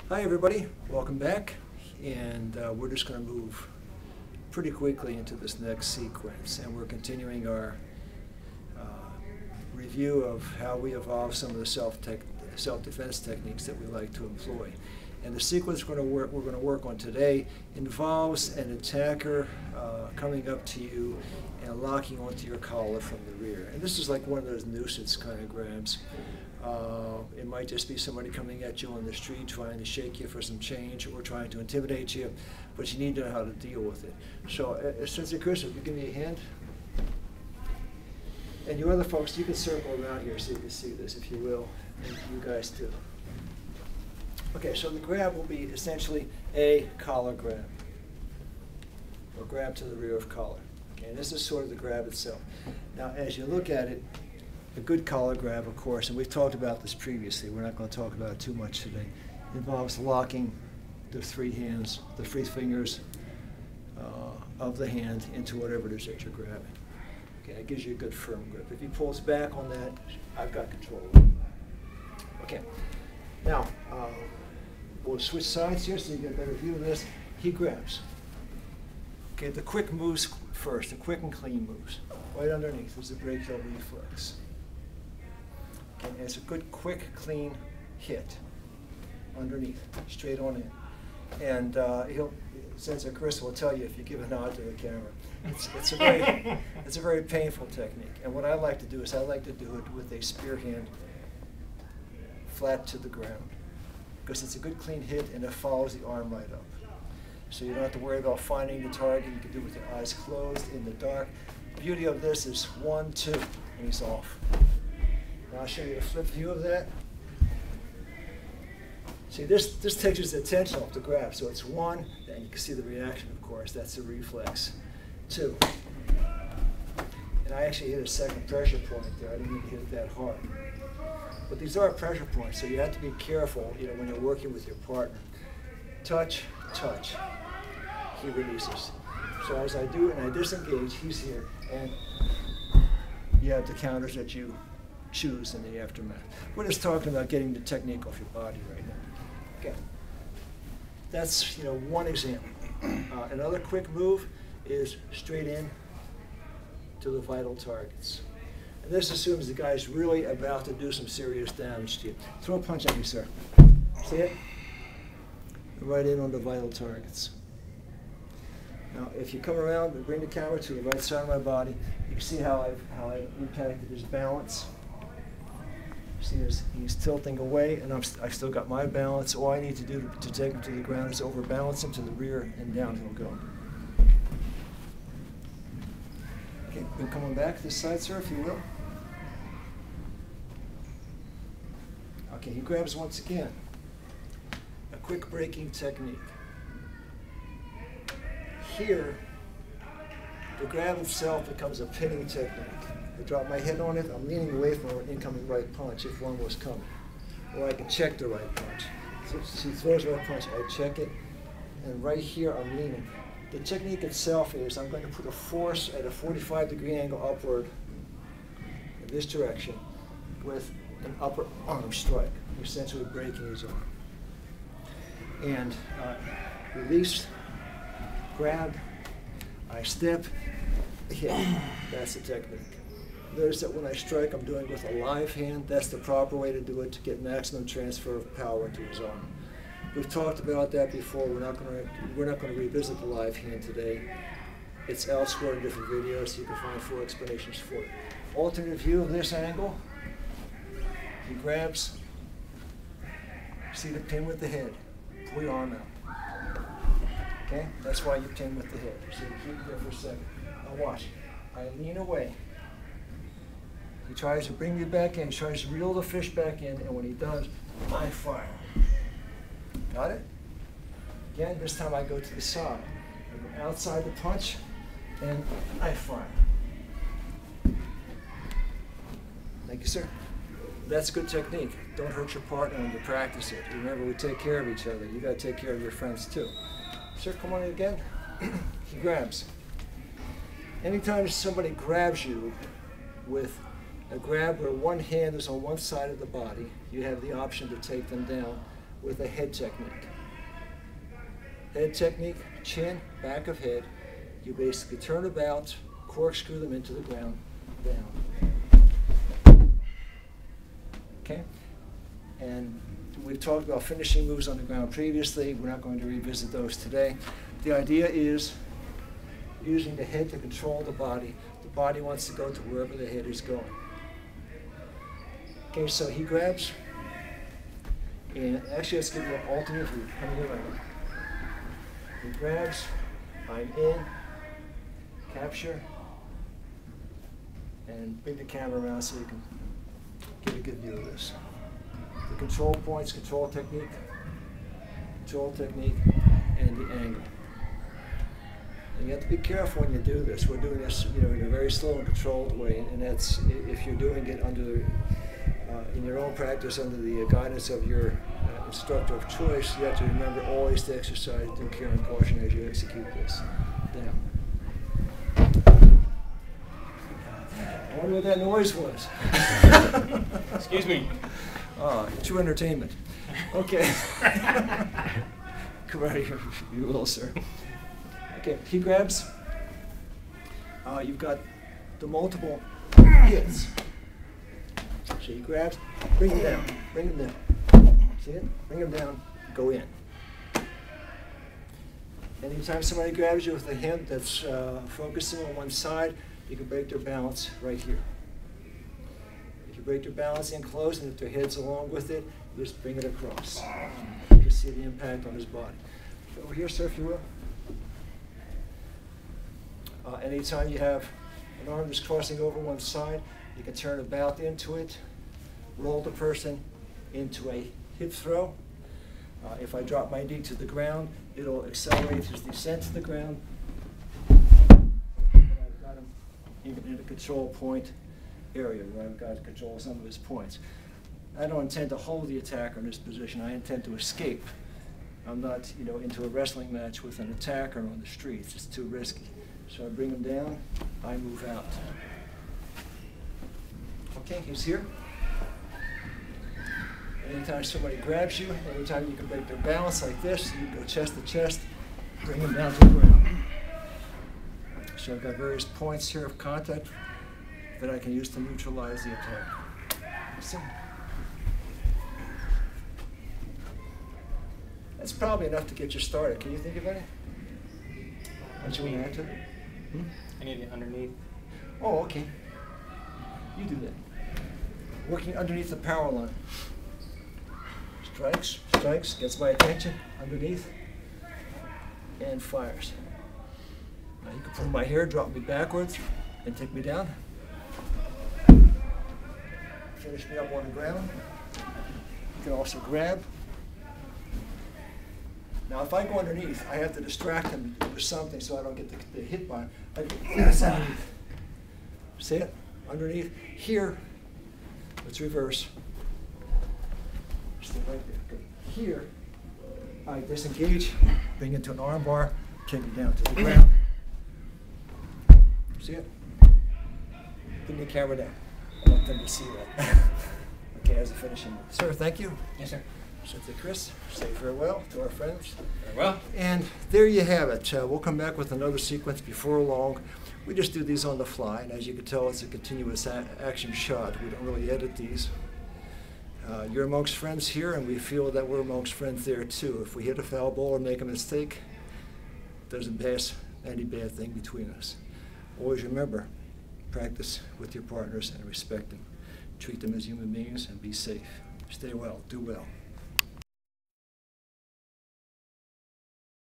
Hi everybody, welcome back, and we're just going to move pretty quickly into this next sequence, and we're continuing our review of how we evolve some of the self-defense techniques that we like to employ. And the sequence we're going to work on today involves an attacker coming up to you and locking onto your collar from the rear. And this is like one of those nuisance kind of grabs. It might just be somebody coming at you on the street trying to shake you for some change or trying to intimidate you, but you need to know how to deal with it. So, Sensei Chris, if you give me a hand. And you other folks, you can circle around here so you can see this, if you will, and you guys too. Okay, so the grab will be essentially a collar grab, or grab to the rear of collar. Okay, and this is sort of the grab itself. Now, as you look at it, a good collar grab, of course, and we've talked about this previously, we're not going to talk about it too much today, involves locking the three hands, the three fingers of the hand into whatever it is that you're grabbing. Okay, it gives you a good firm grip. If he pulls back on that, I've got control of it. Okay, now we'll switch sides here so you get a better view of this. He grabs. Okay, the quick moves first, the quick and clean moves. Right underneath is the brachial reflex. Okay, and it's a good, quick, clean hit underneath, straight on in. And Sensei Chris will tell you if you give a nod to the camera. It's a very painful technique. And what I like to do is I like to do it with a spear hand flat to the ground, because it's a good, clean hit and it follows the arm right up. So you don't have to worry about finding the target. You can do it with your eyes closed in the dark. The beauty of this is 1, 2, and he's off. Now I'll show you a flip view of that. See, this takes his attention off the grab. So it's 1, and you can see the reaction, of course. That's the reflex. 2. And I actually hit a second pressure point there. I didn't even hit it that hard. But these are pressure points, so you have to be careful, when you're working with your partner. Touch, touch. He releases. So as I do it and I disengage, he's here, and you have the counters that you choose in the aftermath. We're just talking about getting the technique off your body right now. Okay. That's one example. Another quick move is straight in to the vital targets. And this assumes the guy's really about to do some serious damage to you. Throw a punch at me, sir. See it? Right in on the vital targets. Now, if you come around and bring the camera to the right side of my body, you can see how I've impacted his balance. See, he's tilting away, and I've still got my balance. All I need to do to take him to the ground is overbalance him to the rear, and down he'll go. Okay, we're coming back this side, sir, if you will. Okay, he grabs once again. A quick breaking technique. Here, the grab itself becomes a pinning technique. I drop my head on it, I'm leaning away from an incoming right punch if one was coming. Or I can check the right punch. So he throws a right punch, I check it, and right here I'm leaning. The technique itself is I'm going to put a force at a 45-degree angle upward in this direction with an upper arm strike, essentially breaking his arm. And release, grab, I step, hit. That's the technique. Notice that when I strike, I'm doing it with a live hand. That's the proper way to do it to get maximum transfer of power into his arm. We've talked about that before. We're not going to revisit the live hand today. It's elsewhere in different videos. You can find full explanations for it. Alternate view of this angle. He grabs. See the pin with the head. Pull your arm out. Okay? That's why you pin with the head. So you keep there for a second. Now watch. I lean away. He tries to bring me back in. He tries to reel the fish back in, and when he does, I fire. Got it? Again, this time I go to the side. I go outside the punch, and I fire. Thank you, sir. That's good technique. Don't hurt your partner when you practice it. Remember, we take care of each other. You got to take care of your friends too. Sir, come on in again. He grabs. Anytime somebody grabs you with a grab where one hand is on one side of the body, you have the option to take them down with a head technique. Head technique, chin, back of head. You basically turn about, corkscrew them into the ground, down. Okay? And we've talked about finishing moves on the ground previously. We're not going to revisit those today. The idea is using the head to control the body. The body wants to go to wherever the head is going. Okay, so he grabs, and actually let's give you an alternate view. Come here right now. He grabs, I'm in, capture, and bring the camera around so you can get a good view of this. The control points, control technique, and the angle. And you have to be careful when you do this. We're doing this, in a very slow and controlled way, and that's if you're doing it under, in your own practice, under the guidance of your instructor of choice. You have to remember always to exercise due care and caution as you execute this. Down. I wonder what that noise was. Excuse me. True entertainment. Okay. Come right here, you will, sir. Okay, he grabs. You've got the multiple hits. So he grabs, bring him down, bring him down. See it? Bring him down, go in. Anytime somebody grabs you with a hand that's focusing on one side, you can break their balance right here. If you break their balance in close, and if their head's along with it, you just bring it across. You can see the impact on his body. Over here, sir, if you will. Anytime you have an arm that's crossing over one side, you can turn about into it, roll the person into a hip throw. If I drop my knee to the ground, it'll accelerate his descent to the ground. I've got him in a control point area where I've got to control some of his points. I don't intend to hold the attacker in this position. I intend to escape. I'm not, into a wrestling match with an attacker on the streets. It's too risky. So I bring him down, I move out. Okay, he's here. Anytime somebody grabs you, anytime you can break their balance like this, you go chest to chest, bring them down to the ground. So I've got various points here of contact that I can use to neutralize the attack. See? That's probably enough to get you started. Can you think of any? What you want to add to it? I need it underneath. Oh, okay. You do that. Working underneath the power line. Strikes, gets my attention, underneath, and fires. Now you can pull my hair, drop me backwards, and take me down. Finish me up on the ground. You can also grab. Now if I go underneath, I have to distract him with something so I don't get the hit by him. I go underneath. See it? Underneath. Here, let's reverse. Stay right there. Good. Here, I disengage, bring it to an arm bar, take it down to the ground. See it? Bring the camera down. I want them to see that. Okay, as a finishing move. Sir, thank you. Yes, sir. So to Chris, say farewell to our friends. Farewell. And there you have it. We'll come back with another sequence before long. We just do these on the fly, and as you can tell, it's a continuous action shot. We don't really edit these. You're amongst friends here, and we feel that we're amongst friends there too. If we hit a foul ball or make a mistake, it doesn't pass any bad thing between us. Always remember, practice with your partners and respect them. Treat them as human beings and be safe. Stay well, do well.